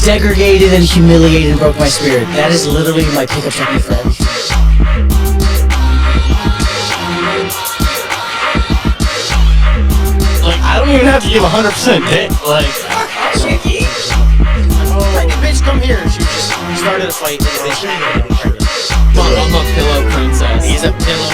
degraded and humiliated and broke my spirit. That is literally my pickup technique for everything. Like, I don't even have to give 100%. Like, Pregnant bitch, come here. She just started a fight. And the bitch, I'm a pillow princess. he's a pillow.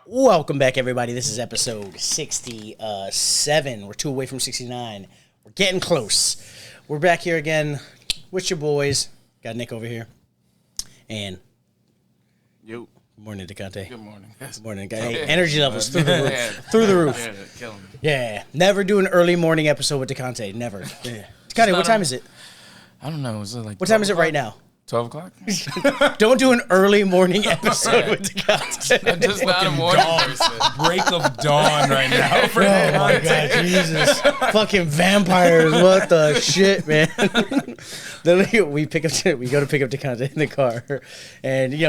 Welcome back, everybody. This is episode 67. We're 2 away from 69. We're getting close. We're back here again with your boys. Got Nick over here. And Yo. good morning, DeConte. Good morning. Good morning, guys. Hey, energy levels through the roof. Yeah. Through the roof. Yeah, killing me. Yeah. Never do an early morning episode with DeConte. Never. Yeah. DeConte, what time is it? I don't know. Is it like What time is it right now? 12 o'clock? Don't do an early morning episode with DeConte. I'm just not a morning person. Break of dawn right now. Oh my god, Jesus! Fucking vampires! What the shit, man? Then we go to pick up DeConte in the car, and you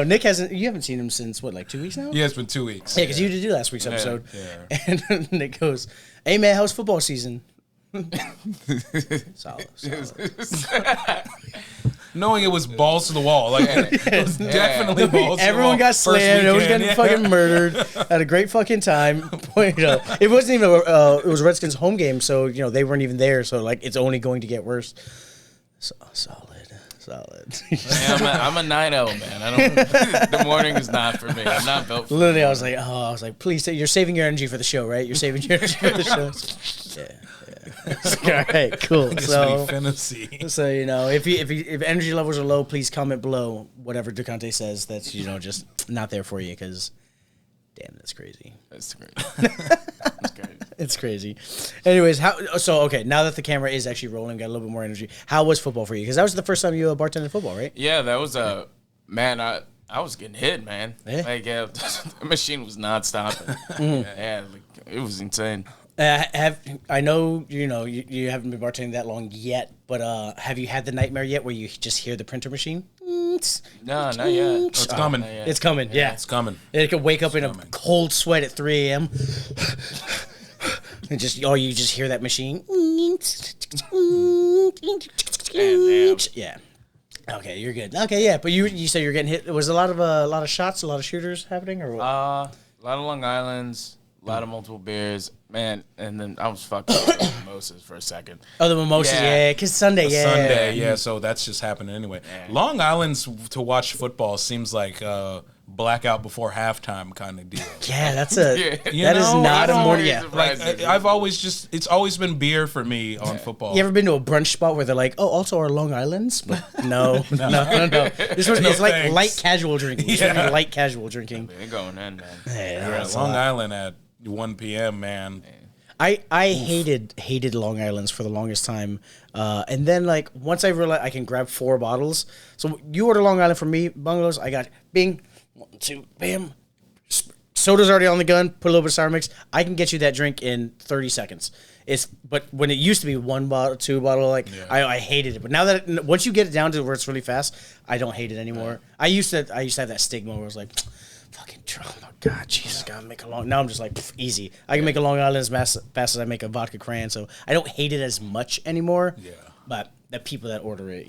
haven't seen him since what, like 2 weeks now? Yeah, it's been 2 weeks. Yeah, because you did last week's episode, yeah. and Nick goes, "Hey man, how's football season?" Solid. Knowing it was balls to the wall. Like, it was definitely balls to the wall. Everyone got slammed. Everyone was getting fucking murdered. Had a great fucking time. It wasn't even it was Redskins home game, so they weren't even there. So like, it's only going to get worse. So, solid. Yeah, I'm a night owl, man. I don't. The morning is not for me. I'm not built for Literally, I was like, please, you're saving your energy for the show, right? You're saving your energy for the show. Yeah. All right, cool. So if energy levels are low, please comment below whatever DeConte says that's just not there for you, because damn, that's crazy. That's great. That's great. It's crazy. Anyways, now that the camera is actually rolling, got a little bit more energy. How was football for you? Because that was the first time you bartended football, right? Yeah, that was man. I was getting hit, man. Yeah? Like the machine was not stopping. Yeah, it was insane. I know you haven't been bartending that long yet, but have you had the nightmare yet where you just hear the printer machine? No, not yet. Oh, it's coming. Not yet. It's coming. Yeah, It's coming. It could wake up in a cold sweat at 3 a.m. and you just hear that machine. Damn. Yeah. Okay, you're good. Okay, yeah, but you said you're getting hit. Was a lot of shots, a lot of shooters happening, or what? A lot of Long Islands, a lot of multiple beers, man, and then I was fucked up with mimosas for a second. Oh, the mimosas, yeah, because Sunday, yeah. Sunday, yeah, so that's just happening anyway. Yeah. Long Island's to watch football seems like blackout before halftime kind of deal. Yeah, that's You that is know, not a I morning. don't- Yeah. Like, I've always it's always been beer for me on football. You ever been to a brunch spot where they're like, oh, also our Long Islands? But no. This was it's like thanks. light casual drinking. It's Yeah. light casual drinking. They're going in, man. Yeah, Yeah, Long Island at 1 p.m., man. I hated Long Islands for the longest time, and then like once I realized I can grab 4 bottles. So you order Long Island for me, Bungalows. I got bing, 1, 2, bam. Soda's already on the gun. Put a little bit of sour mix. I can get you that drink in 30 seconds. But when it used to be 1 bottle, 2 bottle, like I hated it. But now that once you get it down to where it's really fast, I don't hate it anymore. I used to have that stigma where I was like, fucking Trump. Oh God, Jesus, gotta make a long. Now I'm just like easy. I can make a Long Island as fast as I make a vodka cran, so I don't hate it as much anymore. Yeah. But the people that order it,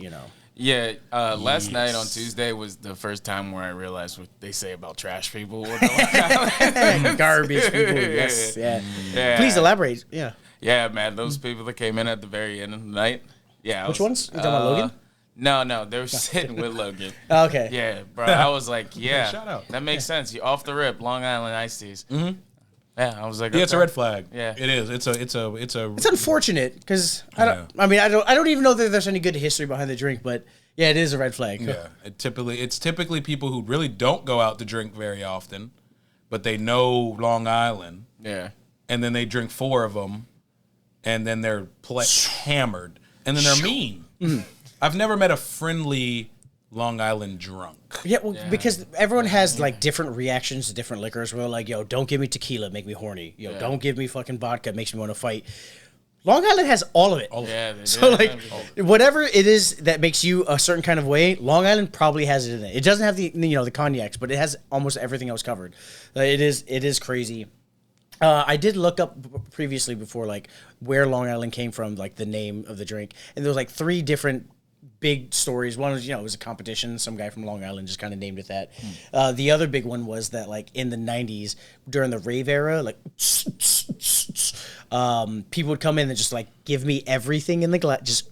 Yeah, last night on Tuesday was the first time where I realized what they say about trash people. With the Long Island. Garbage people. Yes. Yeah. Yeah. Please elaborate. Yeah. Yeah, man, those people that came in at the very end of the night. Yeah. Which ones? You talking about Logan? No, they were sitting with Logan. Okay. Yeah, bro. I was like, yeah, Shout out. that makes sense. You off the rip, Long Island iced teas. Mm-hmm. Yeah, I was like, Yeah, it's a okay. red flag. Yeah. It is. It's It's unfortunate because I don't even know that there's any good history behind the drink, but yeah, it is a red flag. Yeah, it's typically people who really don't go out to drink very often, but they know Long Island. Yeah. And then they drink 4 of them, and then they're hammered, and then they're mean. I've never met a friendly Long Island drunk. Yeah, well, because everyone has like different reactions to different liquors. Where they're like, yo, don't give me tequila, make me horny. Yo, don't give me fucking vodka, makes me want to fight. Long Island has all of it. Yeah, So like whatever it is that makes you a certain kind of way, Long Island probably has it in it. It doesn't have the the cognacs, but it has almost everything else covered. It is crazy. I did look up previously before like where Long Island came from, like the name of the drink, and there was like 3 different big stories. One was it was a competition. Some guy from Long Island just kind of named it that. The other big one was that like in the 90s during the rave era, like people would come in and just like give me everything in the glass, just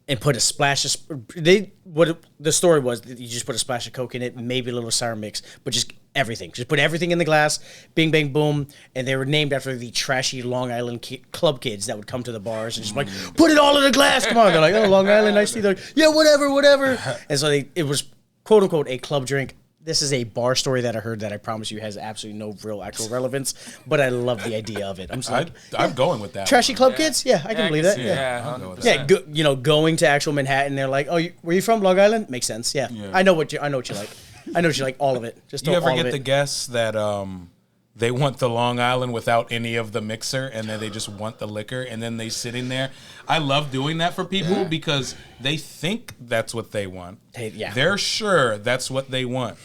and put a splash of the story was that you just put a splash of Coke in it, maybe a little sour mix, but just everything. Just put everything in the glass, bing, bang, boom. And they were named after the trashy Long Island club kids that would come to the bars and just like, put it all in the glass. Come on. They're like, oh, Long Island iced tea. They're like, yeah, whatever. And so it was, quote unquote, a club drink. This is a bar story that I heard that I promise you has absolutely no real actual relevance, but I love the idea of it. I'm just like, I'm going with that. Trashy club kids? Yeah, I can believe that. Yeah, Yeah, going to actual Manhattan, they're like, "Oh, where you from? Long Island? Makes sense." Yeah. I know what you like. I know what you like. All of it. Just you ever all get of the it. guess that they want the Long Island without any of the mixer, and then they just want the liquor, and then they sit in there. I love doing that for people because they think that's what they want. They're sure that's what they want.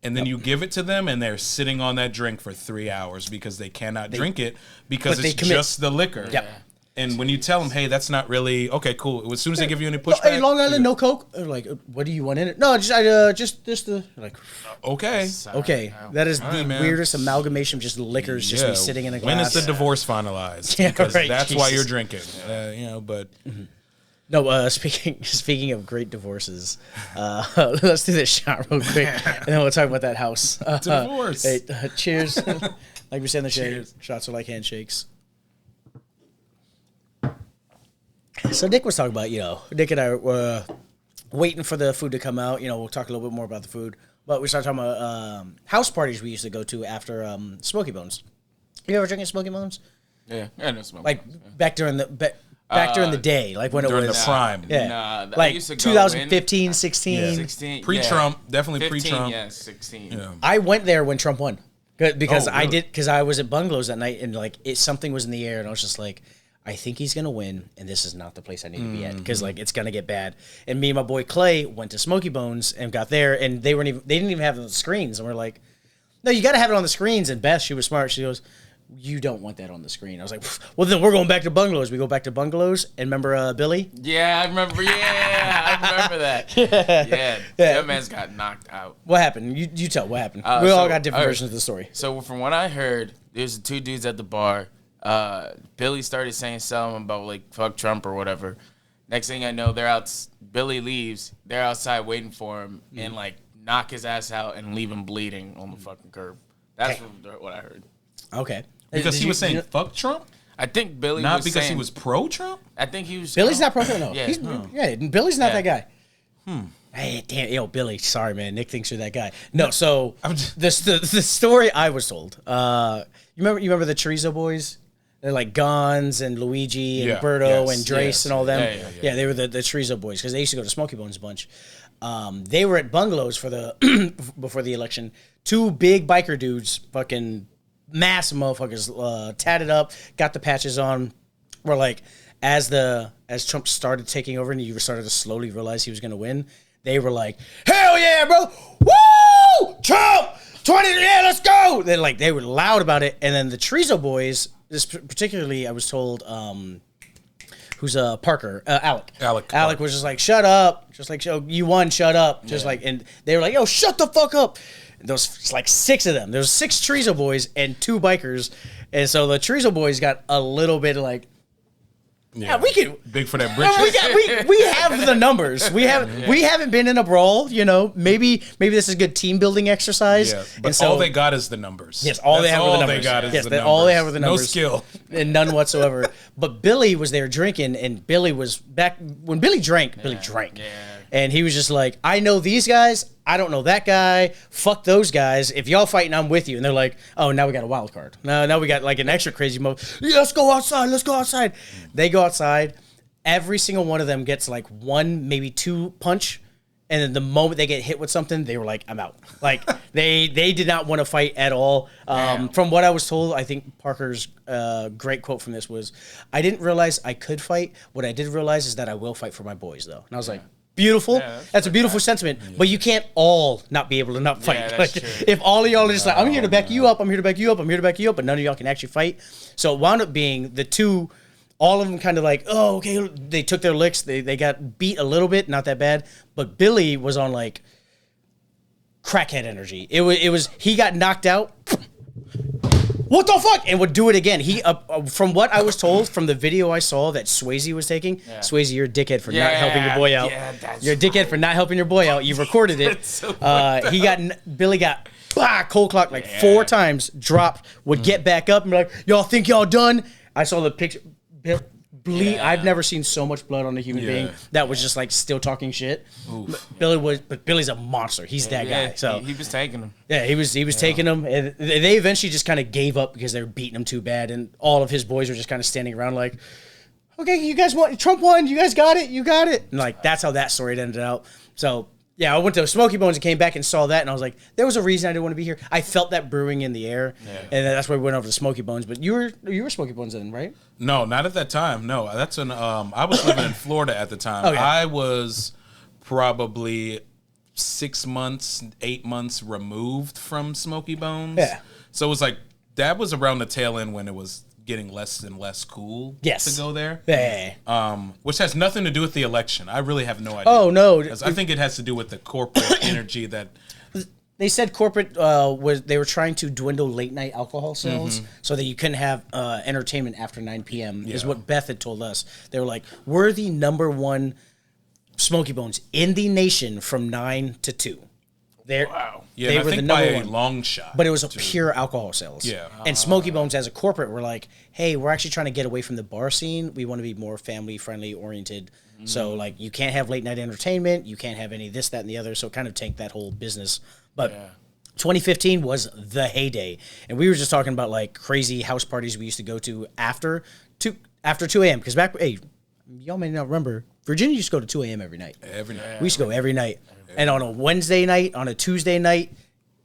And then you give it to them, and they're sitting on that drink for 3 hours because they cannot drink it because it's just the liquor. Yep. And when you tell them, hey, that's not really okay, cool. As soon as they give you any pushback, Hey, Long Island, no Coke. They're like, what do you want in it? No, just the like. okay. Okay, that is the man. weirdest amalgamation of just liquors just be sitting in a glass. When is the divorce finalized? Yeah, Because right, that's why Jesus. you're drinking. But No, speaking of great divorces, let's do this shot real quick, and then we'll talk about that house. Divorce. Hey, cheers. Like we said in the show, shots are like handshakes. So Nick was talking about, Nick and I were waiting for the food to come out. We'll talk a little bit more about the food, but we started talking about house parties we used to go to after Smoky Bones. You ever drinking Smoky Bones? Yeah, I know Smoky Like Bones, yeah. back during the day, like when it during was the prime. Yeah, Nah, I like used to go 2015, 16. 16, Pre-Trump, definitely 15, pre-Trump. Yeah, 16. Yeah. I went there when Trump won because Oh, really? because I was at Bungalows that night and like something was in the air and I was just like, I think he's gonna win and this is not the place I need to be at because like it's gonna get bad. And me and my boy Clay went to Smoky Bones and got there and they didn't even have it on the screens and we're like, no, you got to have it on the screens. And Beth, she was smart. She goes, you don't want that on the screen. I was like, well, then we're going back to Bungalows. We go back to Bungalows. And remember Billy? Yeah, I remember. Yeah, I remember that. Yeah, that man's got knocked out. What happened? You tell. What happened? We all got different versions of the story. So from what I heard, there's 2 dudes at the bar. Billy started saying something about like fuck Trump or whatever. Next thing I know, Billy leaves. They're outside waiting for him and like knock his ass out and leave him bleeding on the fucking curb. That's what I heard. Okay. Because he was saying fuck Trump? I think Billy Not was because saying, he was pro-Trump? I think he was. Billy's not pro no. Yeah. Billy's not Yeah. that guy. Hey, damn, Billy. Sorry, man. Nick thinks you're that guy. No, so the story I was told. You remember the Chorizo Boys? They're like Gons and Luigi and Berto and Drace and all them. Yeah, they were the Chorizo Boys because they used to go to Smoky Bones a bunch. They were at Bungalows for the before the election. 2 big biker dudes, fucking massive motherfuckers, tatted up, got the patches on. Were like, as Trump started taking over and you started to slowly realize he was going to win, they were like, hell yeah, bro! Woo! Trump! 20, yeah, let's go! They were loud about it. And then the Chorizo Boys, particularly, I was told, who's Parker, Alec. Alec was just like, shut up. Just like, you won, shut up. Just like, and they were like, yo, shut the fuck up. And there was like 6 of them. There was 6 Chorizo Boys and 2 bikers. And so the Chorizo Boys got a little bit like, yeah, we can big for that britches. we have the numbers. We haven't been in a brawl. Maybe this is a good team building exercise. Yeah, but so, all they got is the numbers. Yes, all they have are the numbers. All they have are the numbers. No skill and none whatsoever. But Billy was there drinking, and Billy was back when Billy drank. Billy drank. Yeah. And he was just like, I know these guys. I don't know that guy. Fuck those guys. If y'all fighting, I'm with you. And they're like, oh, now we got a wild card. Now we got like an extra crazy mode. Yeah, let's go outside. Let's go outside. They go outside. Every single one of them gets like 1, maybe 2 punch. And then the moment they get hit with something, they were like, "I'm out." Like they did not want to fight at all. From what I was told, I think Parker's great quote from this was, "I didn't realize I could fight. What I did realize is that I will fight for my boys, though." And I was like, "Beautiful. Yeah, that's a beautiful sentiment." But you can't all not be able to not fight. Yeah, Like, that's true. if all of y'all are just like, "I'm here to back you up. I'm here to back you up. I'm here to back you up," but none of y'all can actually fight. So it wound up being the two. All of them kind of like, oh, okay, they took their licks. They got beat a little bit, not that bad. But Billy was on like crackhead energy. It was he got knocked out. What the fuck? And would do it again. He, from what I was told from the video I saw that Swayze was taking, Swayze, you're a dickhead for not helping your boy out. Yeah, that's you're a dickhead for not helping your boy out. You recorded it. so Billy got cold clock like 4 times, dropped, would get back up and be like, y'all think y'all done? I saw the picture. Bleed. Yeah. I've never seen so much blood on a human being that was just like still talking shit. But Billy's a monster. He's that guy. So he was taking him. yeah, he was taking them, and they eventually just kind of gave up because they were beating him too bad, and all of his boys were just kind of standing around like, okay, you guys want Trump won, you guys got it, and like that's how that story ended out. So yeah, I went to Smoky Bones and came back and saw that, and I was like, there was a reason I didn't want to be here. I felt that brewing in the air, and that's why we went over to Smoky Bones. But you were Smoky Bones then, right? No, not at that time. No, that's an. I was living in Florida at the time. Okay. I was probably 6 months, 8 months removed from Smoky Bones. Yeah. So it was like that was around the tail end when it was getting less and less cool to go there. Yeah. Which has nothing to do with the election. I really have no idea. Oh no, 'Cause I think it has to do with the corporate energy that. they said corporate they were trying to dwindle late night alcohol sales so that you couldn't have entertainment after 9 p.m. is what Beth had told us. They were like, we're the #1 Smoky Bones in the nation from 9 to 2. Wow. Yeah, They and I were think the by number a one. long shot. But it was a pure alcohol sales. Yeah. And Smoky Bones as a corporate were like, hey, we're actually trying to get away from the bar scene. We want to be more family friendly oriented. So like you can't have late night entertainment, you can't have any this, that, and the other. So it kind of tanked that whole business. But 2015 was the heyday. And we were just talking about like crazy house parties we used to go to after 2 a.m. Because y'all may not remember, Virginia used to go to 2 a.m. every night. Every night. We used to go every night. And on a Wednesday night, on a Tuesday night,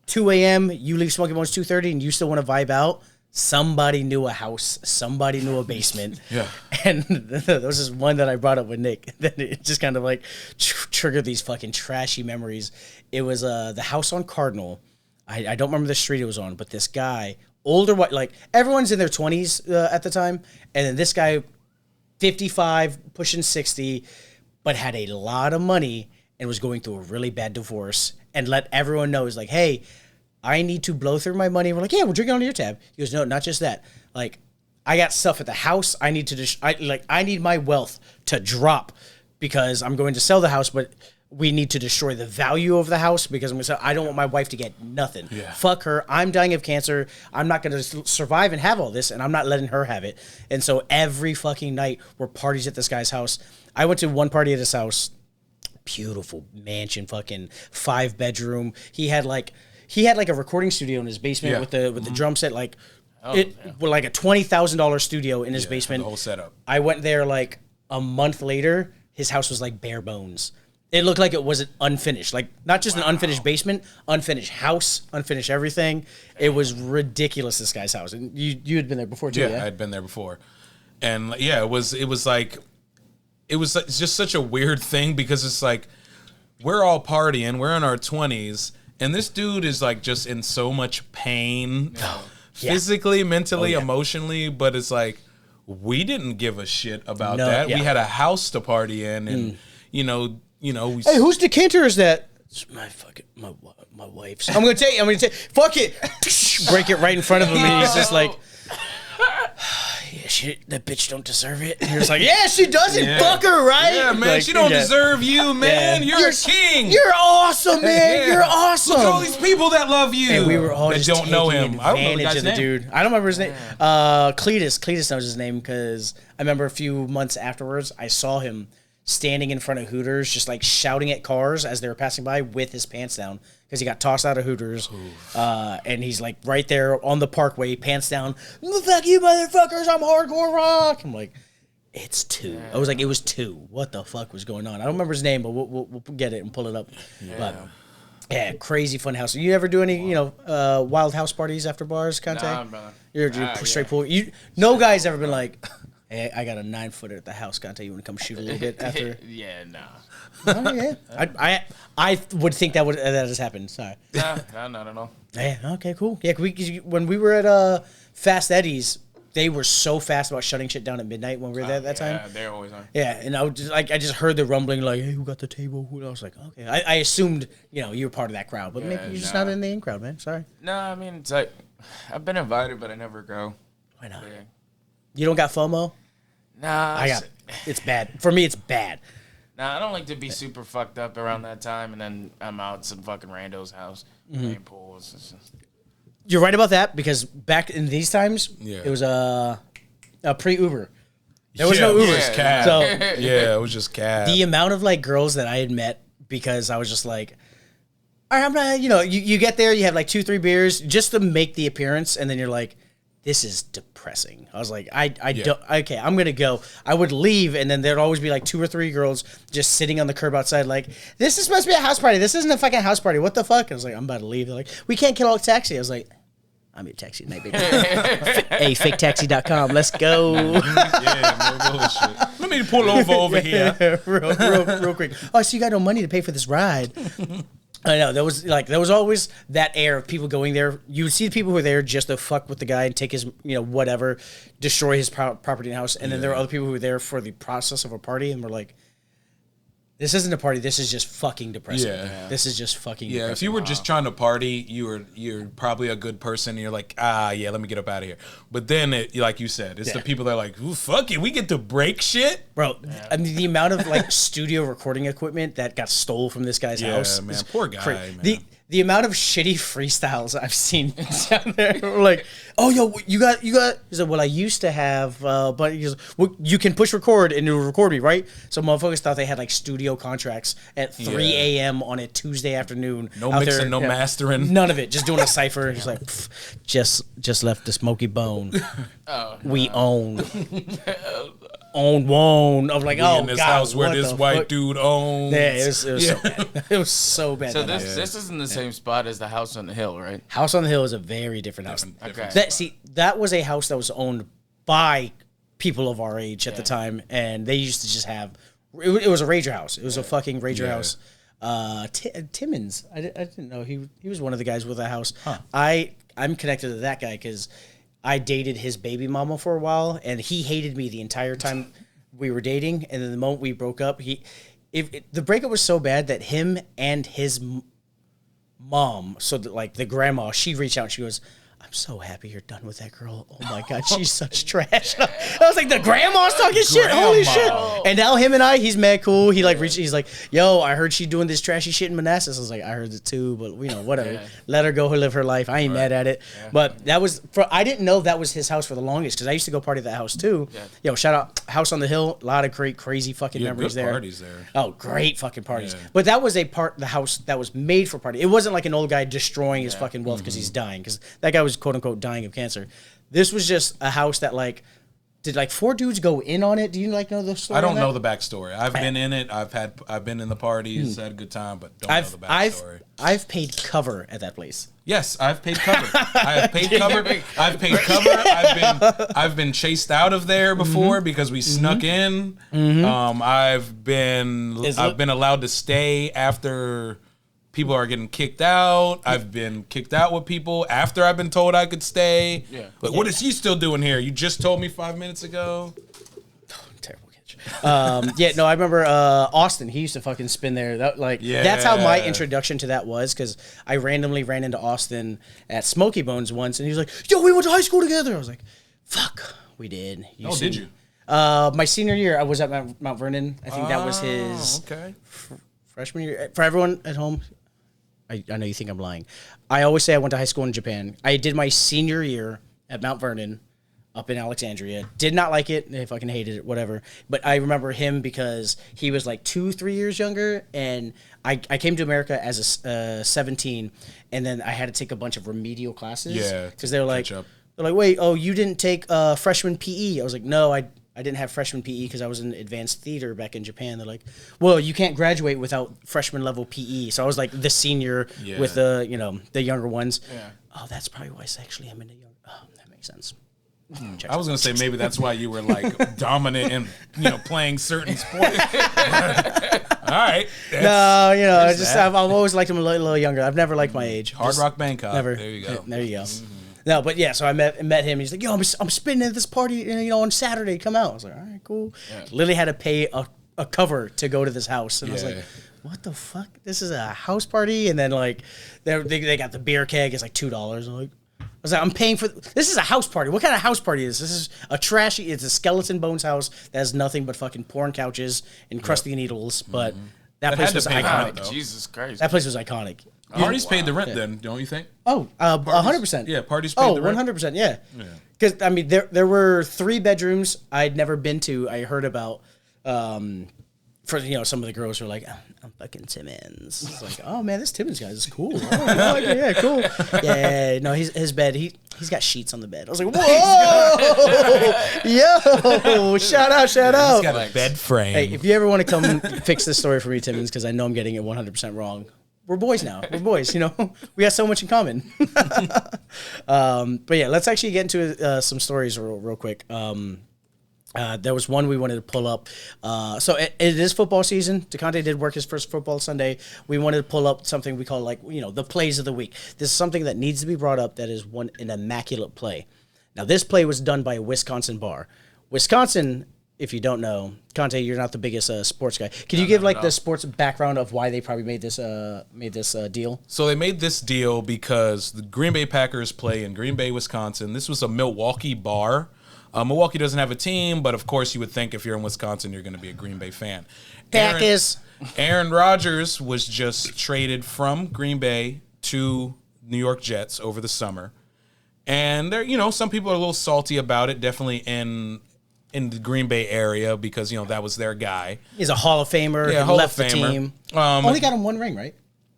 2 a.m., you leave Smoky Bones 2:30 and you still want to vibe out, somebody knew a house, somebody knew a basement. Yeah. And there was this one that I brought up with Nick that it just kind of like triggered these fucking trashy memories. It was the house on Cardinal. I don't remember the street it was on, but this guy, older white, like everyone's in their 20s at the time. And then this guy, 55, pushing 60, but had a lot of money and was going through a really bad divorce and let everyone know, is like, hey, I need to blow through my money. We're like, yeah, we're drinking on your tab. He goes, no, not just that. Like, I got stuff at the house. I need to I need my wealth to drop because I'm going to sell the house, but we need to destroy the value of the house because I'm going to sell. I don't want my wife to get nothing. Yeah. Fuck her. I'm dying of cancer. I'm not going to survive and have all this, and I'm not letting her have it. And so every fucking night were parties at this guy's house. I went to one party at his house. Beautiful mansion, fucking 5-bedroom. He had like a recording studio in his basement with the drum set, like with like a $20,000 studio in his basement. The whole setup. I went there like a month later. His house was like bare bones. It looked like it wasn't unfinished, like not just an unfinished basement, unfinished house, unfinished everything. It was ridiculous. This guy's house, and you had been there before too. Yeah, Yeah, I had been there before, and yeah, it was like. It's just such a weird thing because it's like we're all partying, we're in our 20s, and this dude is like just in so much pain, physically, mentally, emotionally. But it's like we didn't give a shit about that. We had a house to party in, and you know. Hey, whose decanter is that? It's my wife's. I'm gonna take. Fuck it. Break it right in front of him, and he's just like. Yeah, that bitch don't deserve it. And you're just like, yeah, she doesn't. Fuck her, right? Yeah, man, like, she don't deserve you, man. You're a king. You're awesome, man. You're awesome. Look at all these people that love you. And we were all that just don't know taking him. I don't know the advantage guy's of the name. dude. I don't remember his name. Cletus. Cletus knows his name because I remember a few months afterwards, I saw him standing in front of Hooters, just like shouting at cars as they were passing by with his pants down because he got tossed out of Hooters. And he's like right there on the parkway, pants down. Fuck you, motherfuckers! I'm hardcore rock. I'm like, It's 2. I was like, it was 2. What the fuck was going on? I don't remember his name, but we'll get it and pull it up. Yeah. But yeah, crazy fun house. You ever do any, wild house parties after bars, Conte? Nah, brother. You're straight pool. No guy's ever been like, hey, I got a 9-footer at the house, Conte. You want to come shoot a little bit after? Yeah, nah. Oh, yeah. I would think that has happened. Sorry. Nah, not at all. Yeah. Okay. Cool. Yeah. When we were at Fast Eddie's, they were so fast about shutting shit down at midnight when we were there at that time. Yeah, they're always on. Yeah, and I just heard the rumbling like, hey, who got the table? Who? I was like, okay. I assumed you were part of that crowd, but maybe you're just not in the in crowd, man. Sorry. No, I mean it's like I've been invited, but I never go. Why not? Yeah. You don't got FOMO? Nah, I got. It's bad for me. It's bad. Nah, I don't like to be super fucked up around that time, and then I'm out at some fucking rando's house playing pools. It's just- You're right about that because back in these times, Yeah. it was a pre-Uber. There was no it Uber. was cab. So Yeah, it was just cab. the amount of like girls that I had met because I was just like, all right, I'm not, you get there, you have like 2-3 beers just to make the appearance, and then you're like, this is depressing. I was like, okay, I'm gonna go. I would leave, and then there'd always be like 2 or 3 girls just sitting on the curb outside, like, this is supposed to be a house party. This isn't a fucking house party. What the fuck? I was like, I'm about to leave. They're like, we can't get a taxi. I was like, I'm your taxi tonight, baby. Hey, faketaxi.com. Let's go. Yeah, no bullshit. Let me pull over here. real quick. Oh, so you got no money to pay for this ride? I know there was always that air of people going there. You would see the people who were there just to fuck with the guy and take his whatever, destroy his property and house, and then there were other people who were there for the process of a party and were like, this isn't a party. This is just fucking depressing. Yeah. This is just fucking. Yeah, depressing. if you were just trying to party, you're probably a good person. And you're like, yeah, let me get up out of here. But then, like you said, it's the people that are like, ooh, fuck it, we get to break shit, bro. I mean, the amount of like studio recording equipment that got stole from this guy's house. man, is poor guy, man. The amount of shitty freestyles I've seen down there, like, oh, yo, you got. He said, well, I used to have, but he goes, well, you can push record and it'll record me, right? So motherfuckers thought they had like studio contracts at 3 a.m. on a Tuesday afternoon. No out mixing, there, no mastering, none of it. Just doing a cipher. He's like, just left the Smoky Bone. We own. One. I'm like, in this house where this white dude owns. Yeah, it was so bad. It was so bad. So this isn't the same spot as the house on the hill, right? House on the Hill is a very different house. Okay. That was a house that was owned by people of our age at the time, and they used to just have. It was a rager house. It was a fucking rager house. Timmons. I didn't know he was one of the guys with a house. Huh. I'm connected to that guy because I dated his baby mama for a while, and he hated me the entire time we were dating. And then the moment we broke up, the breakup was so bad that him and his mom, so that, like the grandma, she reached out and she goes, I'm so happy you're done with that girl. Oh my God, she's such trash. I was like, the grandma's talking shit. Holy shit. And now him and he's mad cool. He like reached, he's like, yo, I heard she doing this trashy shit in Manassas. I was like, I heard it too, but whatever. Yeah. Let her go live her life. I ain't mad at it. Yeah. But I didn't know that was his house for the longest because I used to go party at that house too. Yeah. Yo, shout out House on the Hill. A lot of great, crazy fucking memories there. Parties there. Oh, great fucking parties. Yeah. But that was the house that was made for party. It wasn't like an old guy destroying his fucking wealth because he's dying, because that guy was quote unquote dying of cancer. This was just a house that like, did like 4 dudes go in on it? Do you like know the story? I don't know the backstory. I've been in it. I've been in the parties, had a good time, but don't know the backstory. I've paid cover at that place. Yes, I've paid cover. I have paid cover. I've paid cover. I've been chased out of there before because we snuck in. I've been allowed to stay after people are getting kicked out. I've been kicked out with people after I've been told I could stay. Yeah. Like, what is he still doing here? You just told me 5 minutes ago. Terrible catch. I remember Austin. He used to fucking spin there. That's how my introduction to that was, because I randomly ran into Austin at Smoky Bones once, and he was like, yo, we went to high school together. I was like, fuck, we did. Did you? My senior year, I was at Mount Vernon. I think that was his freshman year. For everyone at home, I know you think I'm lying. I always say I went to high school in Japan. I did my senior year at Mount Vernon up in Alexandria. Did not like it. I fucking hated it, whatever. But I remember him because he was like 2-3 years younger, and I came to America as a 17, and then I had to take a bunch of remedial classes. Yeah. Because they were like, wait, oh, you didn't take freshman PE. I was like, no, I didn't have freshman PE because I was in advanced theater back in Japan. They're like, well, you can't graduate without freshman level PE. So I was like the senior with the the younger ones. Yeah. Oh, that's probably why sexually I'm in the young. Oh, that makes sense. I was gonna say maybe that's why you were like dominant and playing certain sports. All right. No, I've always liked him a little younger. I've never liked my age. Hard Rock Bangkok. Never. There you go. There you go. Mm-hmm. No, but yeah, so I met him. He's like, yo, I'm spinning at this party, on Saturday. Come out. I was like, all right, cool. Yeah. Literally had to pay a cover to go to this house, and I was like, what the fuck? This is a house party, and then like they got the beer keg. It's like $2. I'm like. I was like, I'm paying for this is a house party. What kind of house party is this? This is a trashy. It's a skeleton bones house that has nothing but fucking porn couches and crusty needles. But that place was iconic. Jesus Christ, that place was iconic. Parties paid the rent then, don't you think? Oh, 100%. Yeah, parties paid the rent. 100%. Yeah. Because I mean, there were 3 bedrooms I'd never been to. I heard about. For some of the girls were like, I'm fucking Timmons. It's like, oh man, this Timmons guy is cool. Oh, yeah, cool. Yeah, no, his bed. He's got sheets on the bed. I was like, whoa, yo, shout out. He's got a bed frame. Hey, if you ever want to come fix this story for me, Timmons, because I know I'm getting it 100% wrong. We're boys now. We're boys. We got so much in common. But yeah, let's actually get into some stories real quick. There was one we wanted to pull up. So it is football season. DeConte did work his first football Sunday. We wanted to pull up something we call the plays of the week. This is something that needs to be brought up that is an immaculate play. Now, this play was done by a Wisconsin bar. Wisconsin, if you don't know, Conte, you're not the biggest sports guy. Can you give the sports background of why they probably made this deal? So they made this deal because the Green Bay Packers play in Green Bay, Wisconsin. This was a Milwaukee bar. Milwaukee doesn't have a team, but of course you would think if you're in Wisconsin, you're going to be a Green Bay fan. Aaron Rodgers was just traded from Green Bay to New York Jets over the summer. And there, some people are a little salty about it, definitely in the Green Bay area because, that was their guy. He's a Hall of Famer. Yeah, left the team. Only got him 1 ring, right?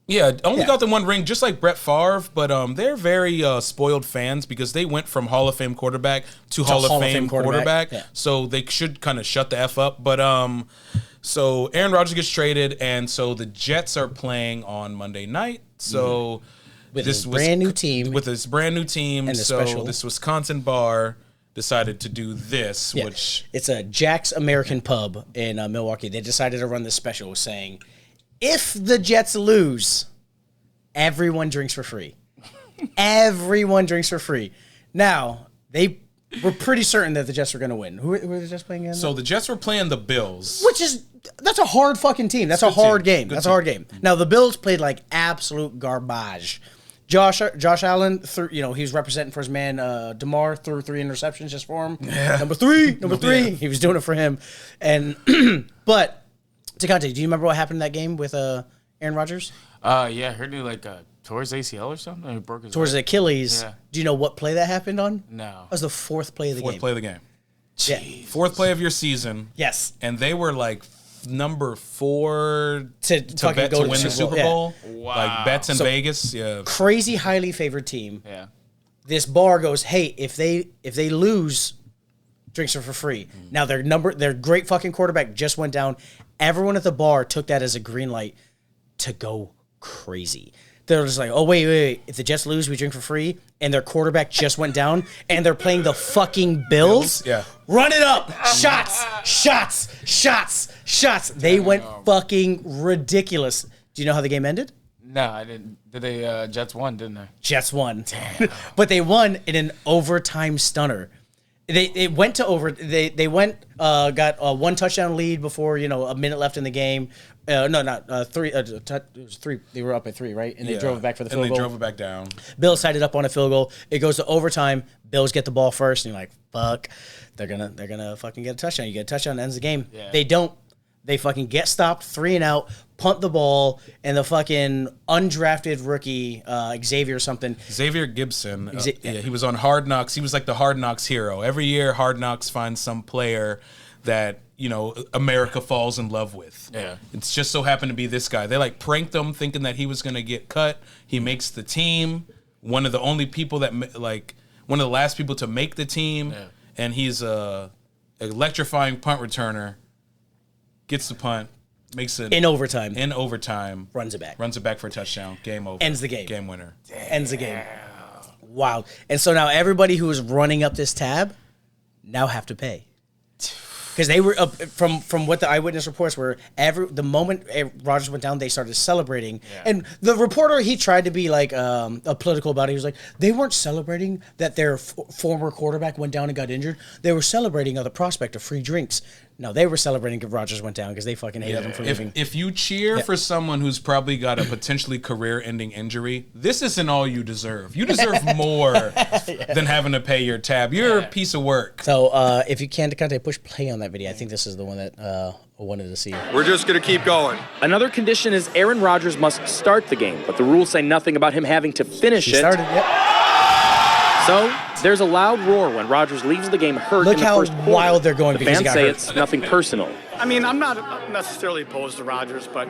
Yeah, got them 1 ring, just like Brett Favre, but they're very spoiled fans because they went from Hall of Fame quarterback to Hall of Fame quarterback. Yeah. So they should kind of shut the F up. But so Aaron Rodgers gets traded, and so the Jets are playing on Monday night. So with this brand new team. With this brand new team. And this Wisconsin bar decided to do this, which... It's a Jack's American Pub in Milwaukee. They decided to run this special saying... If the Jets lose, everyone drinks for free. Everyone drinks for free. Now, they were pretty certain that the Jets were going to win. Who were the Jets playing again? So the Jets were playing the Bills. That's a hard fucking team. That's a hard game. That's a hard game. Now, the Bills played like absolute garbage. Josh Allen, he was representing for his man DeMar, threw 3 interceptions just for him. Yeah. Number three, he was doing it for him. And but... DeConte, do you remember what happened in that game with Aaron Rodgers? Yeah, I heard he tore his ACL or something. He broke his his Achilles. Yeah. Do you know what play that happened on? No. That was the 4th play of the game. 4th play of the game. Yeah. 4th play of your season. Yes. And they were like number 4 to win the Super Bowl. Yeah. Wow. Like bets in Vegas. Yeah. Crazy highly favored team. Yeah. This bar goes, hey, if they lose, drinks are for free. Now their great fucking quarterback just went down. Everyone at the bar took that as a green light to go crazy. They're just like, oh, wait. If the Jets lose, we drink for free. And their quarterback just went down. And they're playing the fucking Bills. Yeah. Run it up. Shots. They went fucking ridiculous. Do you know how the game ended? No, I didn't. Jets won, didn't they? Jets won. Damn. But they won in an overtime stunner. They went to They got a 1 touchdown lead before a minute left in the game. No, not 3. It was 3. They were up at 3, right? And they drove it back for the field goal. And they drove it back down. Bills tied it up on a field goal. It goes to overtime. Bills get the ball first, and you're like, fuck, they're gonna fucking get a touchdown. You get a touchdown, ends the game. Yeah. They don't. They fucking get stopped, 3 and out, punt the ball, and the fucking undrafted rookie, Xavier Gibson. He was on Hard Knocks. He was like the Hard Knocks hero. Every year, Hard Knocks finds some player that, America falls in love with. Yeah. It's just so happened to be this guy. They pranked him thinking that he was going to get cut. He makes the team. One of the only people one of the last people to make the team. Yeah. And he's electrifying punt returner, gets the punt, makes it In overtime. runs it back for a touchdown, game over, Ends the game. game winner. Ends the game. Wow. And so now everybody who was running up this tab now have to pay. Because they were up from what the eyewitness reports were. The moment Rodgers went down, they started celebrating. Yeah. And the reporter, he tried to be like a political about it. He was like, they weren't celebrating that their former quarterback went down and got injured. They were celebrating the prospect of free drinks. No, they were celebrating if Rodgers went down because they fucking hated him for leaving. If you cheer for someone who's probably got a potentially career-ending injury, this isn't all you deserve. You deserve more than having to pay your tab. You're a piece of work. So if you can, DeConte, push play on that video. I think this is the one that I wanted to see. We're just going to keep going. Another condition is Aaron Rodgers must start the game, but the rules say nothing about him having to finish it. Started, yep. So there's a loud roar when Rodgers leaves the game hurt in the first quarter. Look how wild they're going because he fans got say hurt. it's nothing personal. I mean, I'm not necessarily opposed to Rodgers, but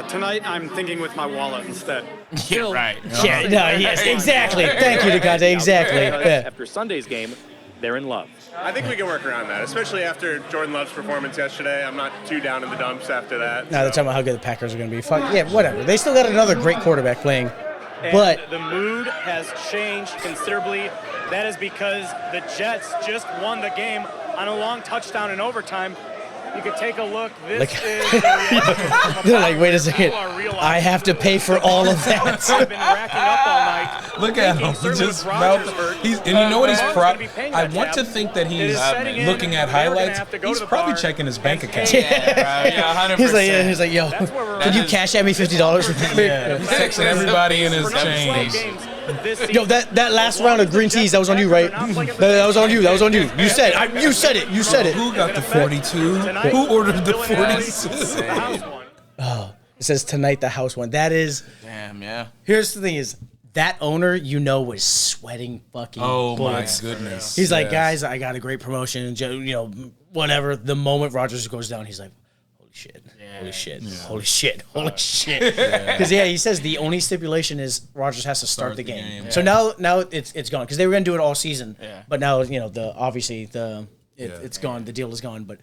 tonight I'm thinking with my wallet instead. Yeah, right. Yeah, no, yes, exactly. Thank you, DeConte, exactly. Yeah. After Sunday's game, they're in love. I think we can work around that, especially after Jordan Love's performance yesterday. I'm not too down in the dumps after that. Now they're talking about how good the Packers are going to be. Fuck, yeah, whatever. They still got another great quarterback playing. But the mood has changed considerably. That is because the Jets just won the game on a long touchdown in overtime. You could take a look. This is the reaction they're like, wait a second. I have to pay for all of that. I've been racking up all night. Look at him. Just mouth. And you know what he's I want to think that he's looking at highlights. He's probably checking his bank account. Yeah, 100%. He's like, yo, can you cash at me $50? Yeah, he's texting everybody in his chains. Yo, that last round of green teas, that was on you, right? That was on you. You said it. You said it. Who got the 42? Who ordered the 42? Oh, it says tonight the house won. That is. Damn, yeah. Here's the thing is, that owner, was sweating fucking bullets. My goodness. He's like, guys, I got a great promotion. Whatever. The moment Rodgers goes down, he's like, holy shit. Holy shit. Because, he says the only stipulation is Rodgers has to start the game. So now it's gone. Because they were going to do it all season. Yeah. But now, it's gone. The deal is gone. But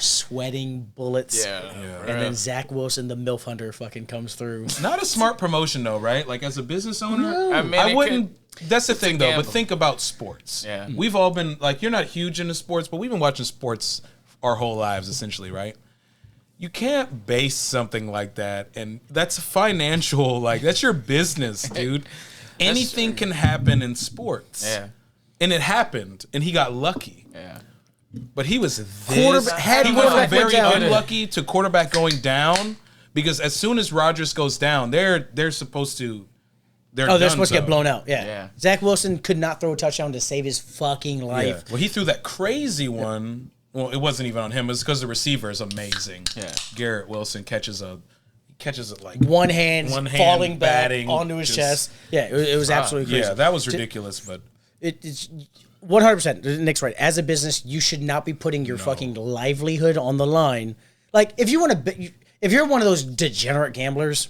sweating bullets. Yeah. And then Zach Wilson, the MILF hunter, fucking comes through. Not a smart promotion, though, right? Like, as a business owner, No. I mean, I wouldn't. That's the thing, though. But think about sports. Yeah. We've all been, like, you're not huge into sports, but we've been watching sports our whole lives, essentially, right? You can't base something like that, and that's financial. Like, that's your business, dude. Anything can happen in sports. Yeah. And it happened, and he got lucky. Yeah. But he was he went from very unlucky to quarterback going down, because as soon as Rodgers goes down, they're supposed to. They're supposed to get blown out. Yeah. Zach Wilson could not throw a touchdown to save his fucking life. Yeah. Well, he threw that crazy one. Well, it wasn't even on him. It was because the receiver is amazing. Yeah. Garrett Wilson catches it like one hand falling back onto his chest. Yeah, it was absolutely crazy. Yeah, that was ridiculous, but it's 100%. Nick's right. As a business, you should not be putting your fucking livelihood on the line. Like, if you're one of those degenerate gamblers,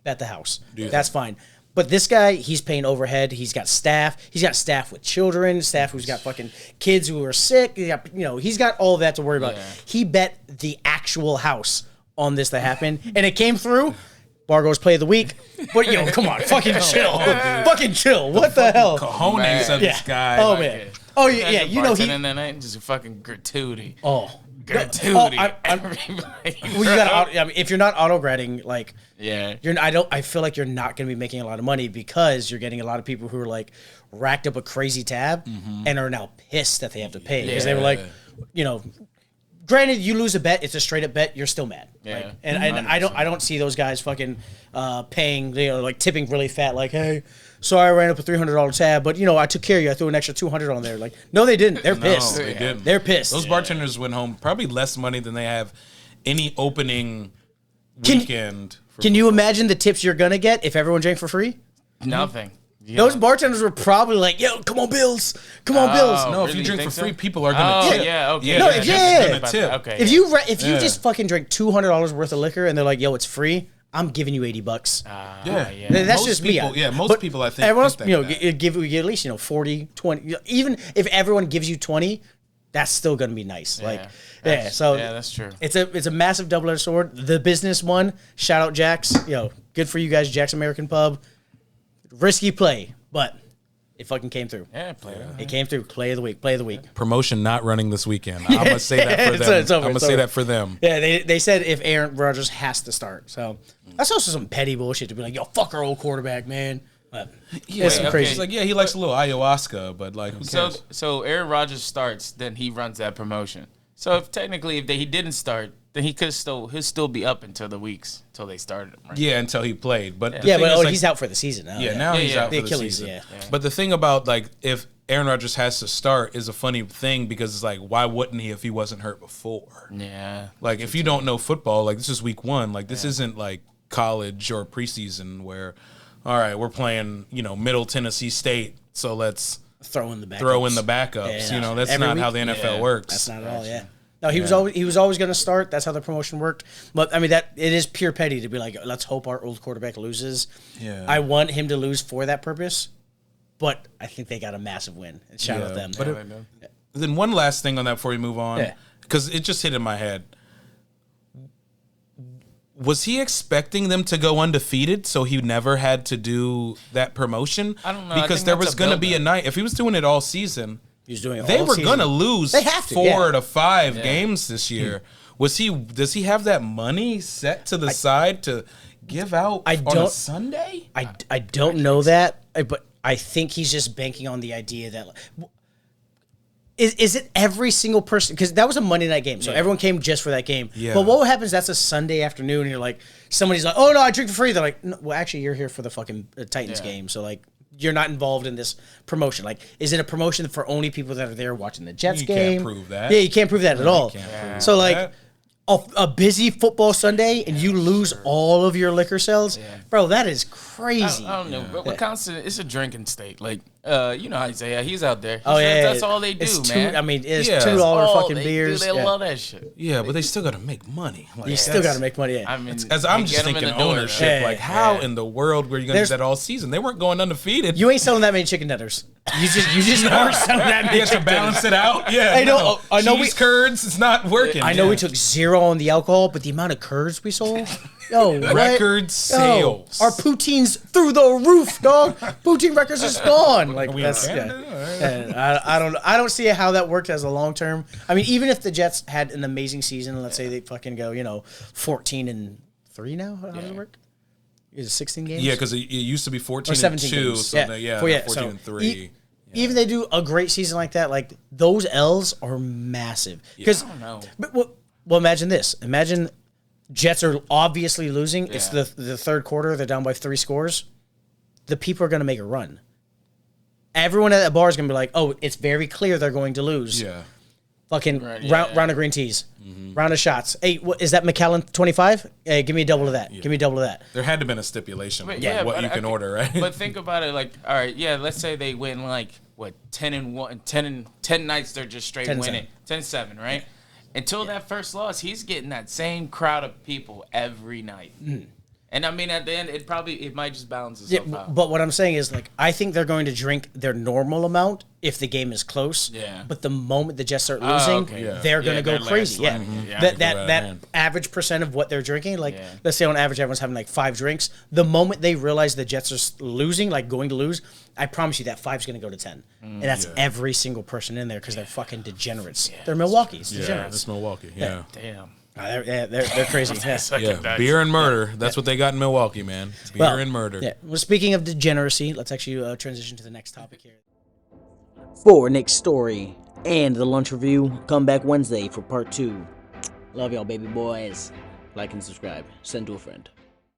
bet the house. That's fine. But this guy, he's paying overhead. He's got staff. He's got staff with children, staff who's got fucking kids who are sick. He's got all of that to worry about. Yeah. He bet the actual house on this to happen, and it came through. Bargoyles play of the week. But, come on. Fucking chill. Fucking chill. What the hell? Cojones of this guy. Oh, man. Oh, yeah. He in that night, just a fucking gratuity. Oh. Gratuity. If you're not auto-grading, like, yeah, I feel like you're not going to be making a lot of money, because you're getting a lot of people who are like racked up a crazy tab and are now pissed that they have to pay, because they were like, granted, you lose a bet, it's a straight up bet, you're still mad. Yeah. And I don't see those guys fucking paying, like tipping really fat, like, hey, sorry I ran up a $300 tab, but I took care of you. I threw an extra $200 on there. Like, no, they didn't. They're pissed. They didn't. They're pissed. Those bartenders went home probably less money than they have any opening weekend. Can you imagine the tips you're gonna get if everyone drank for free? Nothing. Yeah. Those bartenders were probably like, "Yo, come on, Bills, come on, Bills." No, really, if you drink for free, people are gonna tip. Yeah, okay. No, yeah. Okay. If you just fucking drink $200 worth of liquor and they're like, "Yo, it's free," I'm giving you $80. Yeah. That's just people, me. Yeah, most people I think. Everyone else, think that give at least 40, 20. Even if everyone gives you 20, that's still gonna be nice. Like, That's- so yeah, that's true. It's a massive double-edged sword. The business one, shout out Jack's. Good for you guys, Jack's American Pub. Risky play, but it fucking came through. Yeah, player. It came through. Play of the week. Play of the week. Promotion not running this weekend. I'm gonna say that for them. It's over, I'm gonna it's say over. that for them. Yeah, they said if Aaron Rodgers has to start. So that's also some petty bullshit to be like, yo, fuck our old quarterback, man. But Yeah, it's some okay. crazy. It's like, yeah, he likes a little ayahuasca, but like, who cares? So Aaron Rodgers starts, then he runs that promotion. So if he didn't start, then he'll still be up until the weeks till they started him. Right? Yeah, until he played. But the Yeah, thing but is, like, he's out for the season now. Yeah, now he's yeah. out The for the Achilles, season. yeah. But the thing about like if Aaron Rodgers has to start is a funny thing because it's like, why wouldn't he if he wasn't hurt before? Yeah. Like if you don't know football, like this is week 1. Like this isn't like college or preseason where, all right, we're playing Middle Tennessee State, so let's Throw in the backups. backups. That's Every not how week? the NFL works. That's not at all. Yeah. No, he was always going to start. That's how the promotion worked. But I mean, that it is pure petty to be like, let's hope our old quarterback loses. Yeah. I want him to lose for that purpose, but I think they got a massive win. And shout out them. But then one last thing on that before we move on, Yeah. because it just hit in my head. Was he expecting them to go undefeated so he never had to do that promotion? I don't know. I Because think there that's was a going to be a build-up. night. If he was doing it all season, He was doing it they all were season. going to lose They have to, 4 yeah. to 5 games this year. Does he have that money set to the side to give out on a don't- Sunday? I don't know that, but I think he's just banking on the idea that is it every single person, because that was a Monday night game, so everyone came just for that game. Yeah. But what happens? That's a Sunday afternoon, and you're like, somebody's like, "Oh no, I drink for free." They're like, no, "Well, actually, you're here for the fucking Titans game, so like." You're not involved in this promotion. Like, is it a promotion for only people that are there watching the Jets You game? can't prove that. Yeah, you can't prove that at all. can't prove So like, that. a busy football Sunday and you lose all of your liquor sales, bro. That is crazy. I don't know, but Wisconsin, it's a drinking state. Like, you know Isaiah, he's out there. Oh yeah, that's all they do, it's man. I mean, it's Yeah. $2 That's all fucking they beers. Do. They Yeah. love that shit. Yeah, but they still got to make money. Like, You still got to make money. Yeah. I mean, As I'm they just get 'em in thinking the door, ownership, though. like Yeah. how in the world were you going to do There's- that all season? They weren't going undefeated. You ain't selling that many chicken dinners. You just aren't selling that many You have to chicken balance it out. Yeah, I know- I know Cheese curds, it's not working. I know Yeah. we took 0 on the alcohol, but the amount of curds we sold, yo, what? Record Yo, sales. our poutine's through the roof, dog. Poutine records is gone. Like we that's in yeah. Canada? And I don't see how that worked as a long term. I mean, even if the Jets had an amazing season, let's say they fucking go, 14-3 now. How does it work? Is it 16 games? Yeah, because it used to be 14 or 17 and 2, games. so yeah, yeah, Well, 14 so and 3. Even they do a great season like that, like those L's are massive. Because, know. but well, imagine this. Imagine Jets are obviously losing. It's the third quarter. They're down by 3 scores. The people are going to make a run. Everyone at that bar is going to be like, "Oh, it's very clear they're going to lose." Yeah. Fucking Right, round of green teas, round of shots. Hey, what, is that McAllen 25? Hey, give me a double of that. Give me a double of that. There had to have been a stipulation But of what but you can order, right? But think about it, like, all right, yeah, let's say they win like what 10 nights they're just straight 10-7. winning, 10-7, right? Until that first loss, he's getting that same crowd of people every night. And I mean, at the end, it might just balance itself out. But what I'm saying is, like, I think they're going to drink their normal amount if the game is close. Yeah. But the moment the Jets start losing, okay. Yeah. they're going to go they're crazy. Yeah. landsliding. Yeah. That average percent of what they're drinking, like, Yeah. let's say on average everyone's having like 5 drinks. The moment they realize the Jets are losing, like going to lose, I promise you that 5's going to go to 10. And that's every single person in there because they're fucking degenerates. They're Milwaukee's yeah, degenerates. it's Milwaukee. Yeah. Damn. They're crazy. Yeah. Yeah. Beer and murder. That's what they got in Milwaukee, man. Beer Well, and murder. Yeah. Well, speaking of degeneracy, let's actually transition to the next topic here. For Nick's story and the lunch review, come back Wednesday for part 2. Love y'all, baby boys. Like and subscribe. Send to a friend.